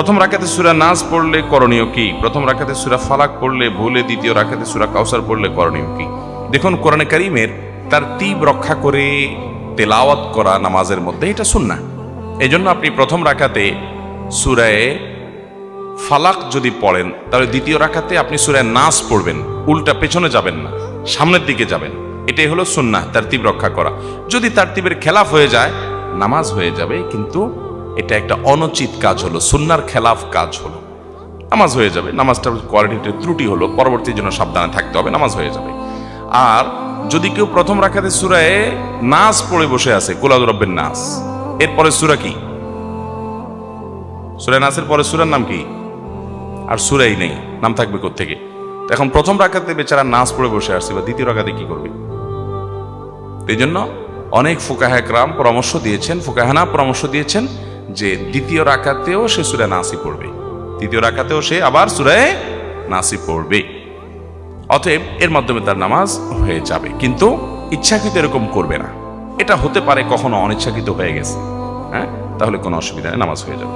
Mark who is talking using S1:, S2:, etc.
S1: প্রথম রাকাতে সূরা নাস পড়লে করণীয় কি? প্রথম রাকাতে সূরা ফালাক পড়লে ভুলে দ্বিতীয় রাকাতে সূরা কাউসার পড়লে করণীয় কি? দেখুন, কোরআনে কারীমের তারতিব রক্ষা করে তেলাওয়াত করা নামাজের মধ্যে এটা সুন্নাহ। এই জন্য আপনি প্রথম রাকাতে সূরায়ে ফালাক যদি পড়েন, তাহলে দ্বিতীয় রাকাতে আপনি সূরায়ে নাস পড়বেন, উল্টা পেছনে যাবেন না, সামনের দিকে যাবেন। এটাই হলো সুন্নাহ, তারতিব রক্ষা করা। যদি তারতিবের খেলাফ হয়ে যায়, নামাজ হয়ে যাবে, কিন্তু এটা একটা অনুচিত কাজ হলো, সুন্নাহর খেলাফ কাজ হলো, নামাজ হয়ে যাবে। নামাজটার কোয়ালিটিতে ত্রুটি হলো, পরবর্তীর জন্য সাবধানে থাকতে হবে, নামাজ হয়ে যাবে। আর যদি কেউ প্রথম রাকাতে সূরায়ে নাস পড়ে বসে আছে, কুল আউযু বিরাব্বিন নাস, এরপরে সূরা কি? সূরা নাসের পরে সূরার নাম কি? আর সূরাই নেই, নাম থাকবে কোত্থেকে? এখন প্রথম রাকাতে বেচারা নাস পড়ে বসে আসছে, বা দ্বিতীয় রাকাতে কি করবে? এই জন্য অনেক ফুকাহা কেরাম পরামর্শ দিয়েছেন, ফুকাহানা পরামর্শ দিয়েছেন যে দ্বিতীয় রাকাতেও সে সূরা নাসই পড়বে, দ্বিতীয় রাকাতেও সে আবার সূরায়ে নাসই পড়বে। অতএব এর মাধ্যমে তার নামাজ হয়ে যাবে, কিন্তু ইচ্ছাকৃত এরকম করবে না। এটা হতে পারে কখনো অনিচ্ছাকৃত হয়ে গেছে, হ্যাঁ, তাহলে কোনো অসুবিধা নেই, নামাজ হয়ে যাবে।